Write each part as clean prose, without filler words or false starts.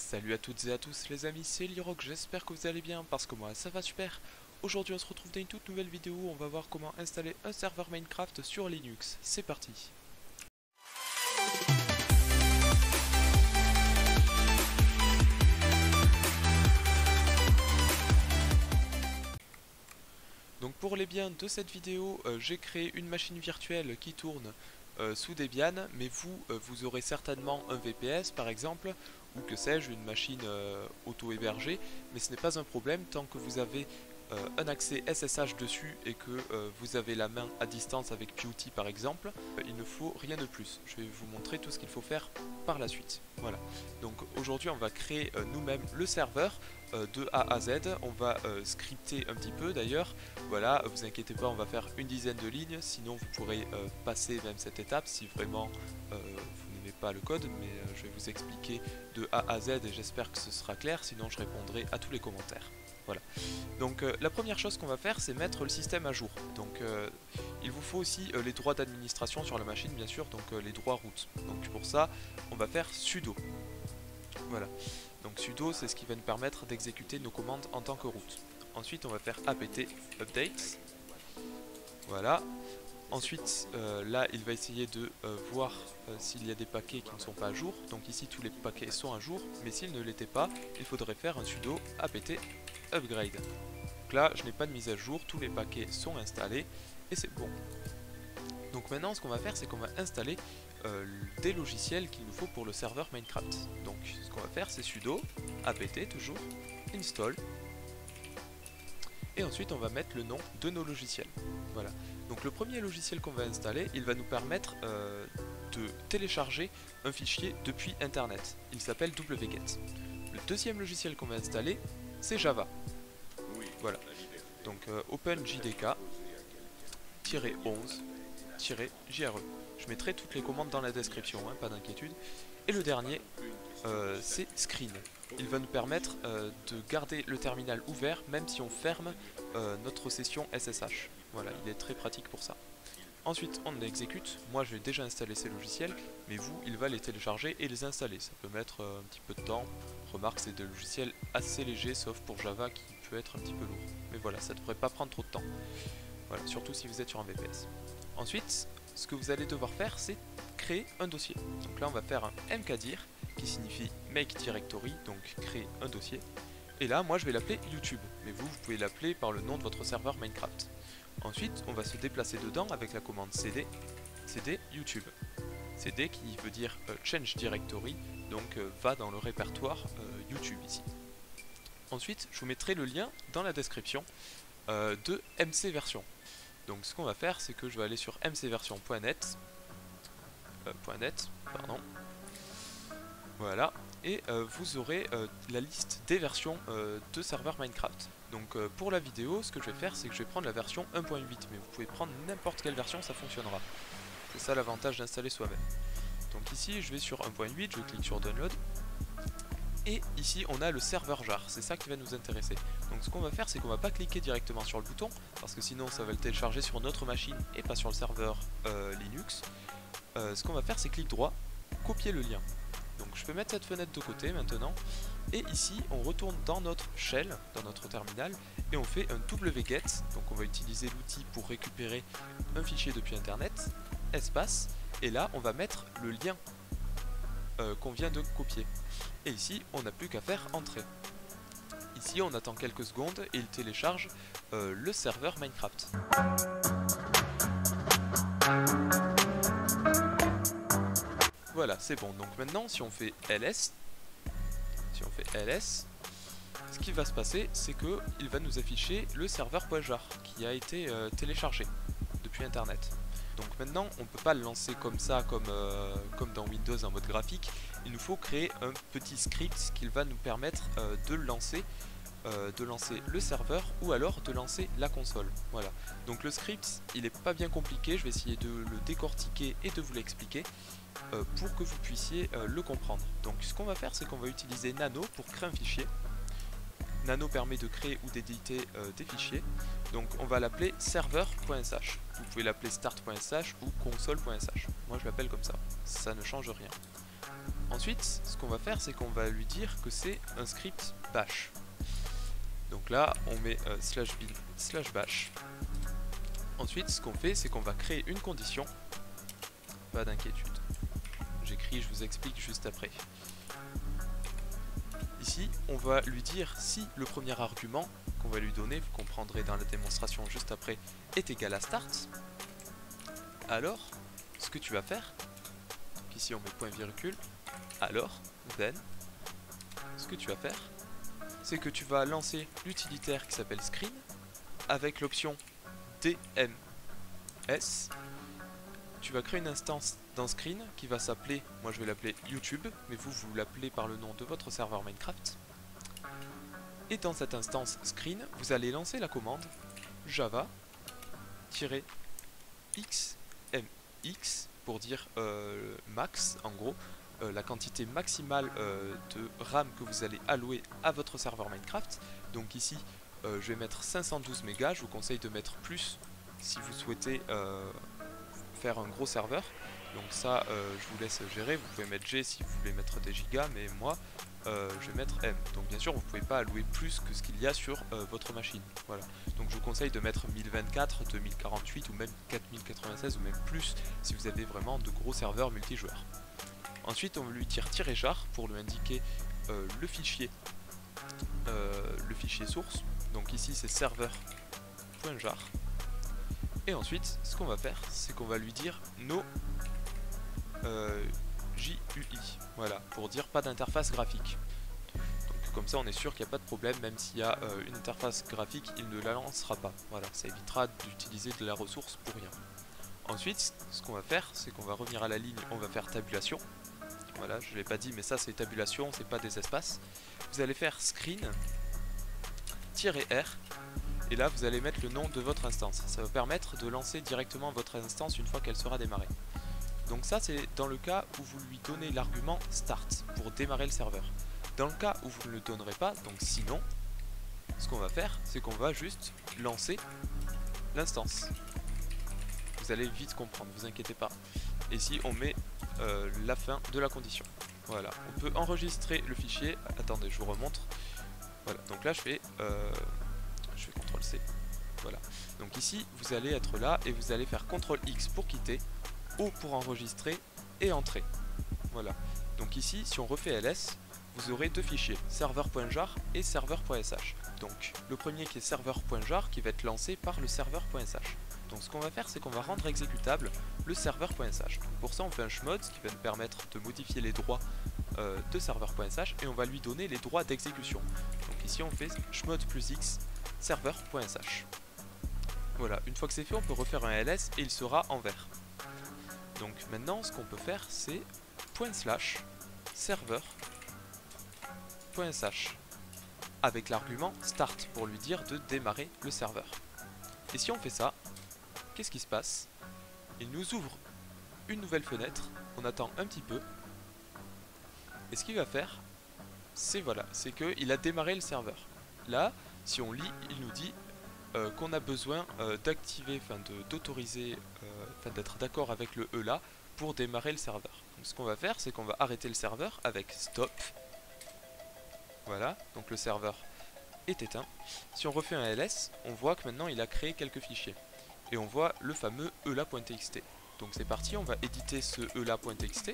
Salut à toutes et à tous les amis, c'est Lirock, j'espère que vous allez bien parce que moi ça va super. Aujourd'hui on se retrouve dans une toute nouvelle vidéo où on va voir comment installer un serveur Minecraft sur Linux. C'est parti. Donc pour les biens de cette vidéo, j'ai créé une machine virtuelle qui tourne sous Debian, mais vous aurez certainement un VPS par exemple, ou que sais-je, une machine auto-hébergée, mais ce n'est pas un problème tant que vous avez un accès SSH dessus et que vous avez la main à distance avec PuTTY par exemple, il ne faut rien de plus. Je vais vous montrer tout ce qu'il faut faire par la suite. Voilà. Donc aujourd'hui on va créer nous-mêmes le serveur de A à Z. On va scripter un petit peu d'ailleurs. Voilà, vous inquiétez pas, on va faire une dizaine de lignes, sinon vous pourrez passer même cette étape si vraiment vous n'aimez pas le code, mais je vais vous expliquer de A à Z et j'espère que ce sera clair, sinon je répondrai à tous les commentaires. Voilà. Donc la première chose qu'on va faire, c'est mettre le système à jour. Donc il vous faut aussi les droits d'administration sur la machine, bien sûr, donc les droits root. Donc pour ça, on va faire sudo. Voilà. Donc sudo, c'est ce qui va nous permettre d'exécuter nos commandes en tant que root. Ensuite, on va faire apt update. Voilà. Ensuite, là, il va essayer de voir s'il y a des paquets qui ne sont pas à jour. Donc ici, tous les paquets sont à jour, mais s'ils ne l'étaient pas, il faudrait faire un sudo apt upgrade. Donc là, je n'ai pas de mise à jour, tous les paquets sont installés et c'est bon. Donc maintenant, ce qu'on va faire, c'est qu'on va installer des logiciels qu'il nous faut pour le serveur Minecraft. Donc ce qu'on va faire, c'est sudo apt toujours install. Et ensuite, on va mettre le nom de nos logiciels. Voilà. Donc le premier logiciel qu'on va installer, il va nous permettre de télécharger un fichier depuis Internet. Il s'appelle wget. Le deuxième logiciel qu'on va installer, c'est Java. Voilà. Donc OpenJDK-11-JRE. Je mettrai toutes les commandes dans la description, hein, pas d'inquiétude. Et le dernier, c'est Screen. Il va nous permettre de garder le terminal ouvert même si on ferme notre session SSH. Voilà, il est très pratique pour ça. Ensuite, on exécute. Moi, j'ai déjà installé ces logiciels, mais vous, il va les télécharger et les installer. Ça peut mettre un petit peu de temps. Remarque, c'est des logiciels assez légers, sauf pour Java qui peut être un petit peu lourd. Mais voilà, ça ne devrait pas prendre trop de temps. Voilà, surtout si vous êtes sur un VPS. Ensuite, ce que vous allez devoir faire, c'est créer un dossier. Donc là, on va faire un mkdir, qui signifie make directory, donc créer un dossier. Et là, moi, je vais l'appeler YouTube. Mais vous pouvez l'appeler par le nom de votre serveur Minecraft. Ensuite, on va se déplacer dedans avec la commande cd YouTube. cd qui veut dire change directory, donc va dans le répertoire YouTube ici. Ensuite, je vous mettrai le lien dans la description de mcversion. Donc ce qu'on va faire, c'est que je vais aller sur mcversion.net, voilà, et vous aurez la liste des versions de serveurs Minecraft. Donc pour la vidéo, ce que je vais faire, c'est que je vais prendre la version 1.8, mais vous pouvez prendre n'importe quelle version, ça fonctionnera. C'est ça l'avantage d'installer soi-même. Donc ici, je vais sur 1.8, je clique sur Download, et ici on a le serveur jar, c'est ça qui va nous intéresser. Donc ce qu'on va faire, c'est qu'on va pas cliquer directement sur le bouton, parce que sinon ça va le télécharger sur notre machine et pas sur le serveur Linux. Ce qu'on va faire, c'est clic droit, copier le lien. Donc je peux mettre cette fenêtre de côté maintenant, et ici on retourne dans notre shell, dans notre terminal, et on fait un wget, donc on va utiliser l'outil pour récupérer un fichier depuis internet, espace, et là on va mettre le lien qu'on vient de copier. Et ici on n'a plus qu'à faire entrer. Ici on attend quelques secondes et il télécharge le serveur Minecraft. Voilà, c'est bon. Donc maintenant, si on fait ls, ce qui va se passer, c'est que il va nous afficher le serveur.jar qui a été téléchargé depuis Internet. Donc maintenant, on ne peut pas le lancer comme ça, comme dans Windows en mode graphique. Il nous faut créer un petit script qui va nous permettre de lancer le serveur ou alors de lancer la console. Voilà. Donc le script, il n'est pas bien compliqué. Je vais essayer de le décortiquer et de vous l'expliquer pour que vous puissiez le comprendre. Donc ce qu'on va faire, c'est qu'on va utiliser Nano pour créer un fichier. Nano permet de créer ou d'éditer des fichiers. Donc on va l'appeler serveur.sh. Vous pouvez l'appeler start.sh ou console.sh. Moi je l'appelle comme ça. Ça ne change rien. Ensuite, ce qu'on va faire, c'est qu'on va lui dire que c'est un script bash. Donc là, on met /bin/bash. Ensuite, ce qu'on fait, c'est qu'on va créer une condition. Pas d'inquiétude. J'écris, je vous explique juste après. Ici, on va lui dire si le premier argument qu'on va lui donner, vous comprendrez dans la démonstration juste après, est égal à start. Alors, ce que tu vas faire, ici on met point virgule, alors, then, ce que tu vas faire, c'est que tu vas lancer l'utilitaire qui s'appelle screen avec l'option DMS. Tu vas créer une instance dans screen qui va s'appeler, moi je vais l'appeler YouTube, mais vous l'appelez par le nom de votre serveur Minecraft. Et dans cette instance screen, vous allez lancer la commande java-xmx pour dire max, en gros, la quantité maximale de RAM que vous allez allouer à votre serveur Minecraft. Donc ici, je vais mettre 512 mégas, je vous conseille de mettre plus si vous souhaitez faire un gros serveur. Donc ça, je vous laisse gérer, vous pouvez mettre G si vous voulez mettre des gigas, mais moi, je vais mettre M. Donc bien sûr, vous ne pouvez pas allouer plus que ce qu'il y a sur votre machine. Voilà. Donc je vous conseille de mettre 1024, 2048 ou même 4096 ou même plus si vous avez vraiment de gros serveurs multijoueurs. Ensuite, on va lui dire -jar pour lui indiquer le fichier source. Donc ici, c'est serveur.jar. Et ensuite, ce qu'on va faire, c'est qu'on va lui dire no JUI. Voilà, pour dire pas d'interface graphique. Donc comme ça, on est sûr qu'il n'y a pas de problème, même s'il y a une interface graphique, il ne la lancera pas. Voilà, ça évitera d'utiliser de la ressource pour rien. Ensuite, ce qu'on va faire, c'est qu'on va revenir à la ligne, on va faire tabulation. Voilà, je ne l'ai pas dit, mais ça c'est tabulation, c'est pas des espaces. Vous allez faire screen-r, et là vous allez mettre le nom de votre instance. Ça va permettre de lancer directement votre instance une fois qu'elle sera démarrée. Donc ça c'est dans le cas où vous lui donnez l'argument start pour démarrer le serveur. Dans le cas où vous ne le donnerez pas, donc sinon, ce qu'on va faire, c'est qu'on va juste lancer l'instance. Vous allez vite comprendre, vous inquiétez pas. Et ici on met la fin de la condition. Voilà, on peut enregistrer le fichier. Attendez, je vous remontre. Voilà, donc là je fais CTRL-C. Voilà, donc ici vous allez être là et vous allez faire CTRL-X pour quitter, O pour enregistrer et entrer. Voilà, donc ici si on refait ls, vous aurez deux fichiers, serveur.jar et serveur.sh. Donc le premier qui est serveur.jar qui va être lancé par le serveur.sh. Donc ce qu'on va faire, c'est qu'on va rendre exécutable le serveur.sh. Pour ça on fait un chmod qui va nous permettre de modifier les droits de serveur.sh et on va lui donner les droits d'exécution. Donc ici on fait chmod plus x serveur.sh. Voilà, une fois que c'est fait, on peut refaire un ls et il sera en vert. Donc maintenant ce qu'on peut faire, c'est /serveur.sh avec l'argument start pour lui dire de démarrer le serveur. Et si on fait ça, qu'est-ce qui se passe? Il nous ouvre une nouvelle fenêtre, on attend un petit peu, et ce qu'il va faire, c'est voilà, c'est qu'il a démarré le serveur. Là, si on lit, il nous dit qu'on a besoin d'activer, d'autoriser, d'être d'accord avec le E là pour démarrer le serveur. Donc ce qu'on va faire, c'est qu'on va arrêter le serveur avec stop. Voilà, donc le serveur est éteint. Si on refait un ls, on voit que maintenant il a créé quelques fichiers. Et on voit le fameux ela.txt. Donc c'est parti, on va éditer ce ela.txt.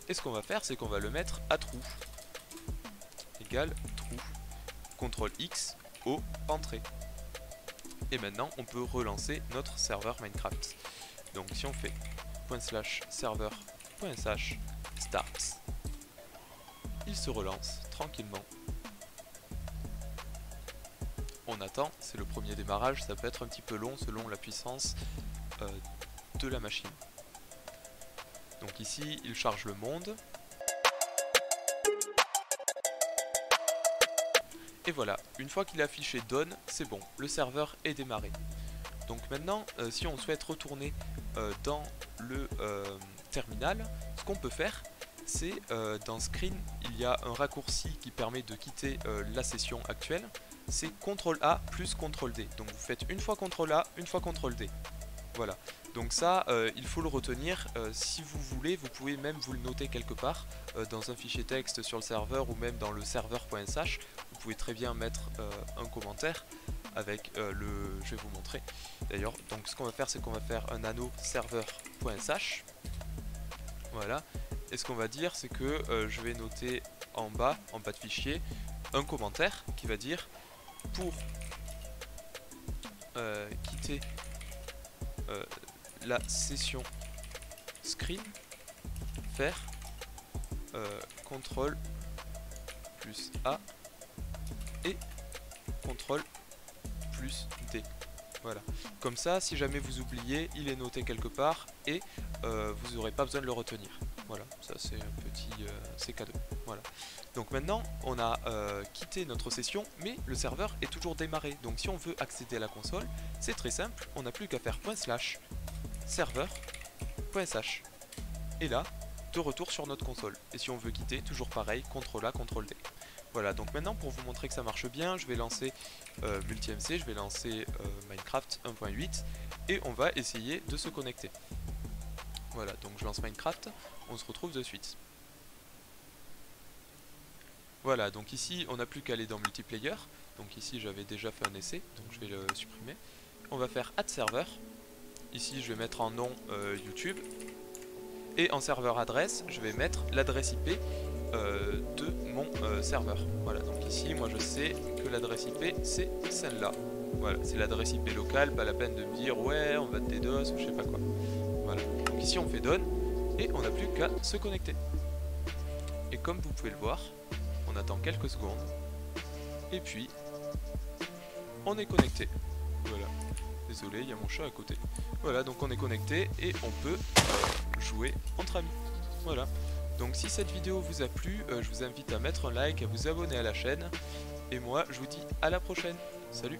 Et ce qu'on va faire, c'est qu'on va le mettre à true. Égal true. CTRL X, O, entrée. Et maintenant, on peut relancer notre serveur Minecraft. Donc si on fait /serveur.sh start, il se relance tranquillement. On attend, c'est le premier démarrage, ça peut être un petit peu long selon la puissance de la machine. Donc ici, il charge le monde. Et voilà, une fois qu'il a affiché done, c'est bon, le serveur est démarré. Donc maintenant, si on souhaite retourner dans le terminal, ce qu'on peut faire, c'est dans Screen, il y a un raccourci qui permet de quitter la session actuelle. C'est CTRL A plus CTRL D. Donc vous faites une fois CTRL A, une fois CTRL D. Voilà, donc ça, il faut le retenir. Si vous voulez, vous pouvez même vous le noter quelque part dans un fichier texte sur le serveur ou même dans le serveur.sh. Vous pouvez très bien mettre un commentaire avec je vais vous montrer d'ailleurs. Donc ce qu'on va faire, c'est qu'on va faire un anneau serveur.sh. Voilà, et ce qu'on va dire, c'est que je vais noter en bas de fichier, un commentaire qui va dire pour quitter la session screen, faire CTRL plus A et CTRL plus D. Voilà. Comme ça, si jamais vous oubliez, il est noté quelque part et vous n'aurez pas besoin de le retenir. Voilà, ça c'est un petit c'est cadeau. Voilà. Donc maintenant, on a quitté notre session, mais le serveur est toujours démarré. Donc si on veut accéder à la console, c'est très simple, on n'a plus qu'à faire /serveur.sh. Et là, de retour sur notre console. Et si on veut quitter, toujours pareil, CTRL A, CTRL D. Voilà, donc maintenant pour vous montrer que ça marche bien, je vais lancer MultiMC, je vais lancer Minecraft 1.8 et on va essayer de se connecter. Voilà, donc je lance Minecraft, on se retrouve de suite. Voilà, donc ici on n'a plus qu'à aller dans Multiplayer, donc ici j'avais déjà fait un essai, donc je vais le supprimer. On va faire Add Server, ici je vais mettre en nom YouTube, et en serveur adresse, je vais mettre l'adresse IP de mon serveur. Voilà, donc ici moi je sais que l'adresse IP c'est celle-là. Voilà, c'est l'adresse IP locale, pas la peine de me dire ouais on va te DDoS ou je sais pas quoi. Voilà, donc ici on fait done et on n'a plus qu'à se connecter. Et comme vous pouvez le voir, on attend quelques secondes et puis on est connecté. Voilà, désolé, il y a mon chat à côté. Voilà, donc on est connecté et on peut jouer entre amis. Voilà. Donc si cette vidéo vous a plu, je vous invite à mettre un like, à vous abonner à la chaîne. Et moi, je vous dis à la prochaine. Salut!